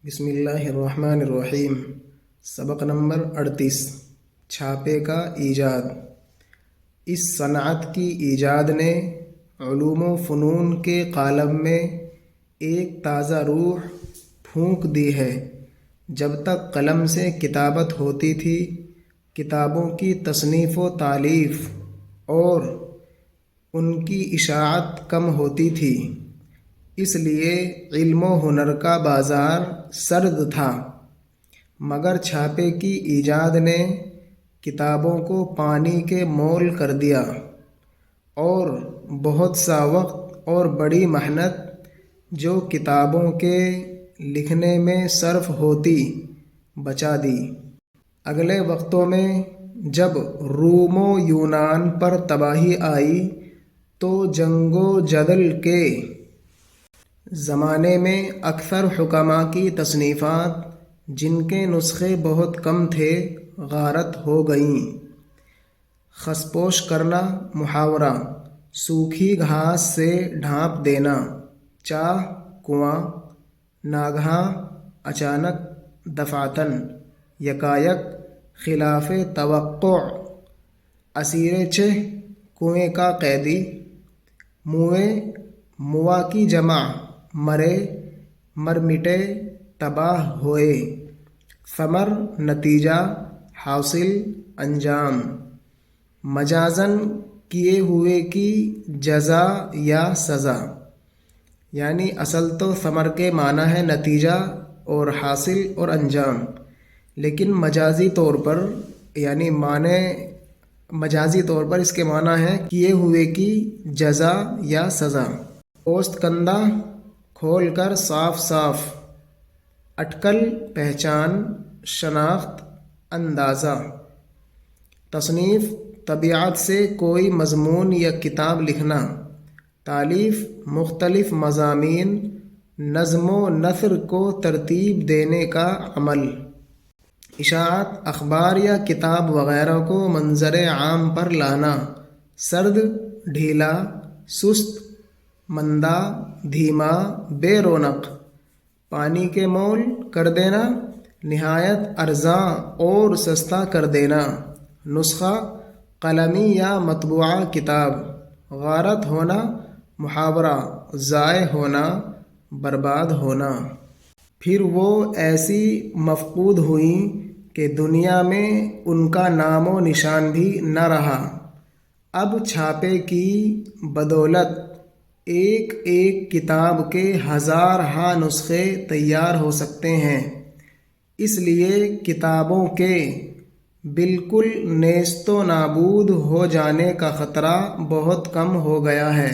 بسم اللہ الرحمن الرحیم۔ سبق نمبر 38، چھاپے کا ایجاد۔ اس صنعت کی ایجاد نے علوم و فنون کے قالب میں ایک تازہ روح پھونک دی ہے۔ جب تک قلم سے کتابت ہوتی تھی، کتابوں کی تصنیف و تالیف اور ان کی اشاعت کم ہوتی تھی، اس لیے علم و ہنر کا بازار سرد تھا، مگر چھاپے کی ایجاد نے کتابوں کو پانی کے مول کر دیا اور بہت سا وقت اور بڑی محنت جو کتابوں کے لکھنے میں صرف ہوتی بچا دی۔ اگلے وقتوں میں جب روم و یونان پر تباہی آئی تو جنگ و جدل کے زمانے میں اکثر حکماء کی تصنیفات، جن کے نسخے بہت کم تھے، غارت ہو گئیں۔ خسپوش کرنا، محاورہ، سوکھی گھاس سے ڈھانپ دینا، چاہ کنواں، ناگہاں، اچانک، دفعتاً، یکایک، خلاف توقع، اسیر چہ، کنویں کا قیدی، موئے، موا کی جمع، مرے، مر مٹے، تباہ ہوئے، ثمر، نتیجہ، حاصل، انجام، مجازاً کیے ہوئے کی جزا یا سزا، یعنی اصل تو ثمر کے معنی ہے نتیجہ اور حاصل اور انجام، لیکن مجازی طور پر اس کے معنی ہے کیے ہوئے کی جزا یا سزا۔ پوست کندہ، کھول کر صاف صاف، اٹکل، پہچان، شناخت، اندازہ۔ تصنیف، طبیعت سے کوئی مضمون یا کتاب لکھنا۔ تالیف، مختلف مضامین، نظم و نثر کو ترتیب دینے کا عمل۔ اشاعت، اخبار یا کتاب وغیرہ کو منظر عام پر لانا۔ سرد، ڈھیلا، سست، مندہ، دھیما، بے رونق، پانی کے مول کر دینا، نہایت ارزاں اور سستا کر دینا۔ نسخہ، قلمی یا مطبوعہ کتاب۔ غارت ہونا، محاورہ، ضائع ہونا، برباد ہونا۔ پھر وہ ایسی مفقود ہوئیں کہ دنیا میں ان کا نام و نشان بھی نہ رہا۔ اب چھاپے کی بدولت ایک ایک کتاب کے ہزارہا نسخے تیار ہو سکتے ہیں، اس لیے کتابوں کے بالکل نیست و نابود ہو جانے کا خطرہ بہت کم ہو گیا ہے۔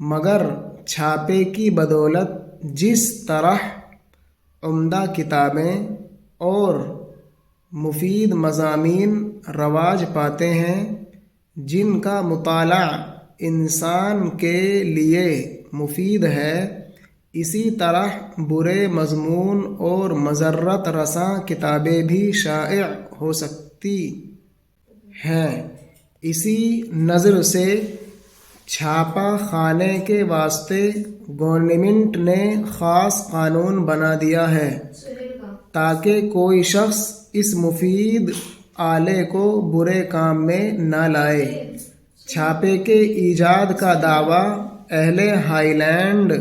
مگر چھاپے کی بدولت جس طرح عمدہ کتابیں اور مفید مضامین رواج پاتے ہیں، جن کا مطالعہ انسان کے لیے مفید ہے، اسی طرح برے مضمون اور مضرت رساں کتابیں بھی شائع ہو سکتی ہیں۔ اسی نظر سے چھاپا خانے کے واسطے گورنمنٹ نے خاص قانون بنا دیا ہے تاکہ کوئی شخص اس مفید آلے کو برے کام میں نہ لائے۔ چھاپے کے ایجاد کا دعویٰ اہل ہائی لینڈ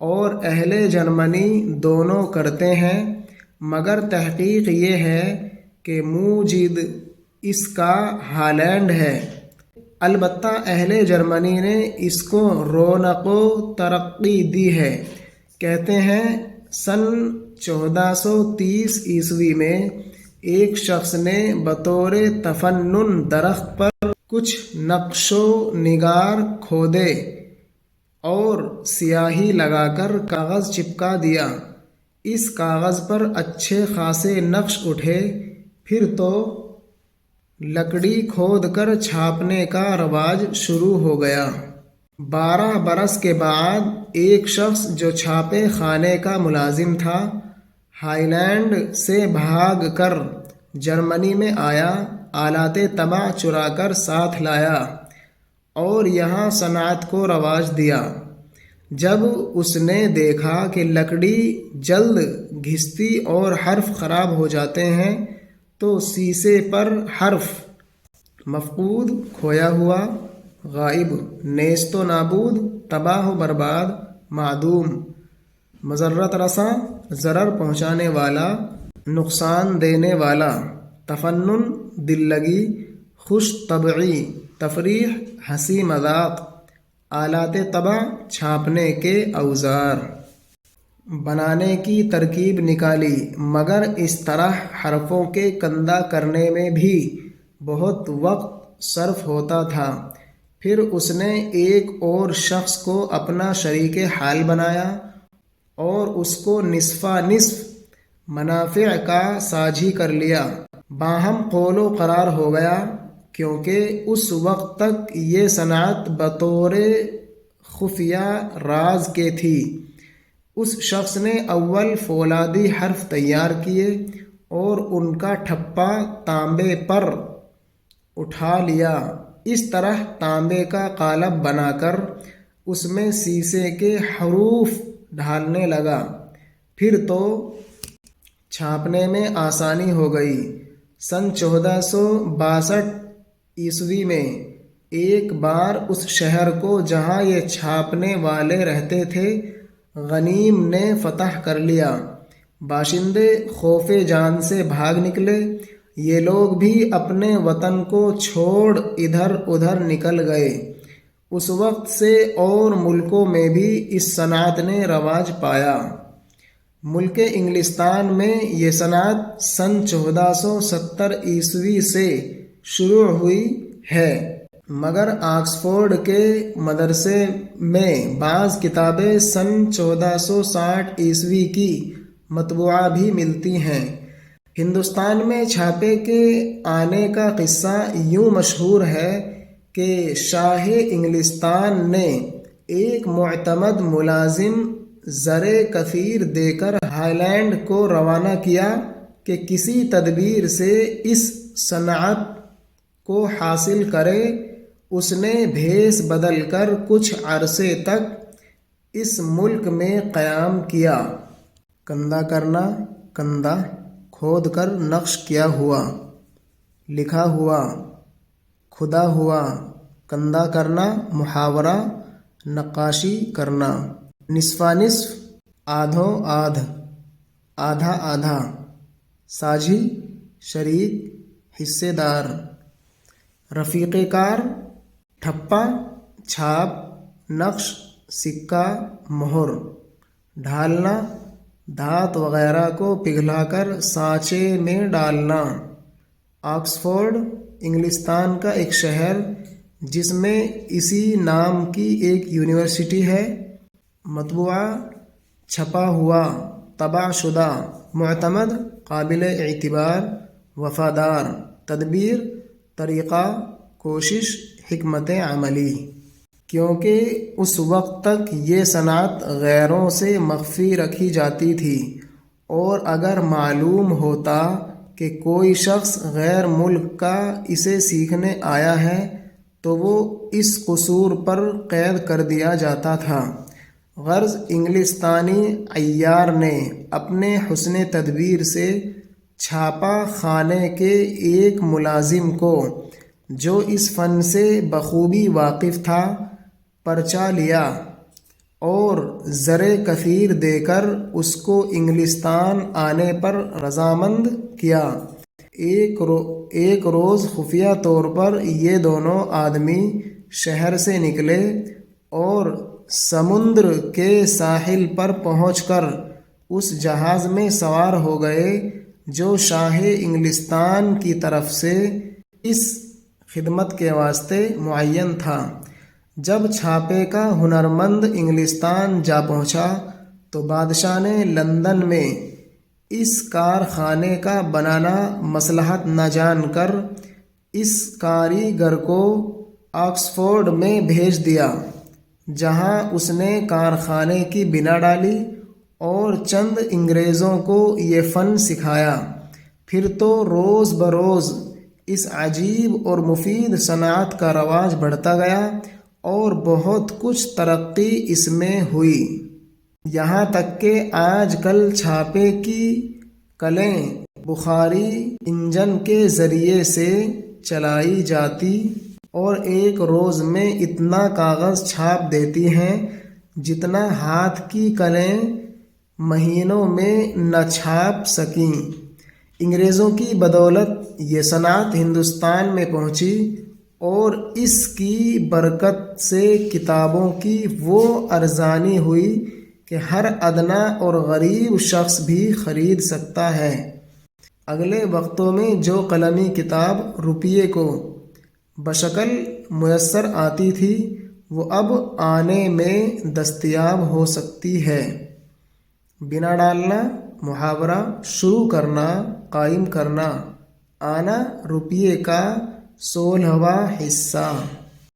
اور اہل جرمنی دونوں کرتے ہیں، مگر تحقیق یہ ہے کہ موجد اس کا ہالینڈ ہے۔ البتہ اہل جرمنی نے اس کو رونق و ترقی دی ہے۔ کہتے ہیں سن 1430 میں ایک شخص نے بطور تفنن درخت پر کچھ نقش و نگار کھودے اور سیاہی لگا کر کاغذ چپکا دیا۔ اس کاغذ پر اچھے خاصے نقش اٹھے، پھر تو لکڑی کھود کر چھاپنے کا رواج شروع ہو گیا۔ 12 برس کے بعد ایک شخص جو چھاپے خانے کا ملازم تھا، ہائی لینڈ سے بھاگ کر جرمنی میں آیا، آلات طبع چرا کر ساتھ لایا اور یہاں صنعت کو رواج دیا۔ جب اس نے دیکھا کہ لکڑی جلد گھستی اور حرف خراب ہو جاتے ہیں تو شیشے پر حرف مفقود کھویا ہوا، غائب، نیست و نابود، تباہ و برباد، معدوم، مضرت رساں، ضرر پہنچانے والا، نقصان دینے والا، تفنن، دل لگی، خوش طبعی، تفریح، ہنسی مذاق، آلات طبع، چھاپنے کے اوزار۔ بنانے کی ترکیب نکالی، مگر اس طرح حرفوں کے کندہ کرنے میں بھی بہت وقت صرف ہوتا تھا۔ پھر اس نے ایک اور شخص کو اپنا شریک حال بنایا اور اس کو نصفہ نصف منافع کا ساجھی کر لیا، باہم قول و قرار ہو گیا، کیونکہ اس وقت تک یہ صنعت بطور خفیہ راز کے تھی۔ اس شخص نے اول فولادی حرف تیار کیے اور ان کا ٹھپا تانبے پر اٹھا لیا، اس طرح تانبے کا قالب بنا کر اس میں شیشے کے حروف ڈالنے لگا۔ پھر تو چھاپنے میں آسانی ہو گئی۔ سن 1462 عیسوی میں ایک بار اس شہر کو جہاں یہ چھاپنے والے رہتے تھے غنیم نے فتح کر لیا۔ باشندے خوف جان سے بھاگ نکلے۔ یہ لوگ بھی اپنے وطن کو چھوڑ ادھر ادھر نکل گئے۔ اس وقت سے اور ملکوں میں بھی اس صنعت نے رواج پایا۔ ملک انگلستان میں یہ صنعت سن 1470 عیسوی سے شروع ہوئی ہے، مگر آکسفورڈ کے مدرسے میں بعض کتابیں سن 1460 عیسوی کی مطبوعہ بھی ملتی ہیں۔ ہندوستان میں چھاپے کے آنے کا قصہ یوں مشہور ہے کہ شاہ انگلستان نے ایک معتمد ملازم زرِ کثیر دے کر ہالینڈ کو روانہ کیا کہ کسی تدبیر سے اس صنعت کو حاصل کرے۔ اس نے بھیس بدل کر کچھ عرصے تک اس ملک میں قیام کیا۔ کندہ کرنا، کندہ، کھود کر نقش کیا ہوا، لکھا ہوا، کھدا ہوا، کندہ کرنا، محاورہ، نقاشی کرنا۔ نصفہ نصف، آدھوں آدھ، آدھا آدھا، ساجھی، شریک، حصے دار۔ رفیق کار، ٹھپا، چھاپ، نقش، سکہ، مہر۔ ڈھالنا، دھات وغیرہ کو پگھلا کر سانچے میں ڈالنا۔ آکسفورڈ انگلستان کا ایک شہر جس میں اسی نام کی ایک یونیورسٹی ہے۔ مطبوعہ، چھپا ہوا، طبع شدہ، معتمد، قابل اعتبار، وفادار۔ تدبیر، طریقہ، کوشش، حکمت عملی۔ کیونکہ اس وقت تک یہ صنعت غیروں سے مخفی رکھی جاتی تھی، اور اگر معلوم ہوتا کہ کوئی شخص غیر ملک کا اسے سیکھنے آیا ہے تو وہ اس قصور پر قید کر دیا جاتا تھا۔ غرض انگلستانی عیار نے اپنے حسن تدبیر سے چھاپا خانے کے ایک ملازم کو جو اس فن سے بخوبی واقف تھا پرچا لیا اور زرِ کثیر دے کر اس کو انگلستان آنے پر رضامند کیا۔ ایک روز خفیہ طور پر یہ دونوں آدمی شہر سے نکلے اور سمندر کے ساحل پر پہنچ کر اس جہاز میں سوار ہو گئے جو شاہ انگلستان کی طرف سے اس خدمت کے واسطے معین تھا۔ جب چھاپے کا ہنرمند انگلستان جا پہنچا تو بادشاہ نے لندن میں اس کارخانے کا بنانا مصلحت نہ جان کر اس کاریگر کو آکسفورڈ میں بھیج دیا، جہاں اس نے کارخانے کی بنا ڈالی اور چند انگریزوں کو یہ فن سکھایا۔ پھر تو روز بروز اس عجیب اور مفید صنعت کا رواج بڑھتا گیا اور بہت کچھ ترقی اس میں ہوئی، یہاں تک کہ آج کل چھاپے کی کلیں بخاری انجن کے ذریعے سے چلائی جاتی اور ایک روز میں اتنا کاغذ چھاپ دیتی ہیں جتنا ہاتھ کی کلیں مہینوں میں نہ چھاپ سکیں۔ انگریزوں کی بدولت یہ صنعت ہندوستان میں پہنچی اور اس کی برکت سے کتابوں کی وہ ارزانی ہوئی کہ ہر ادنا اور غریب شخص بھی خرید سکتا ہے۔ اگلے وقتوں میں جو قلمی کتاب روپیے کو بشکل میسر آتی تھی وہ اب آنے میں دستیاب ہو سکتی ہے۔ بنا ڈالنا، محاورہ شروع کرنا، قائم کرنا، آنا روپیے کا 16واں حصہ۔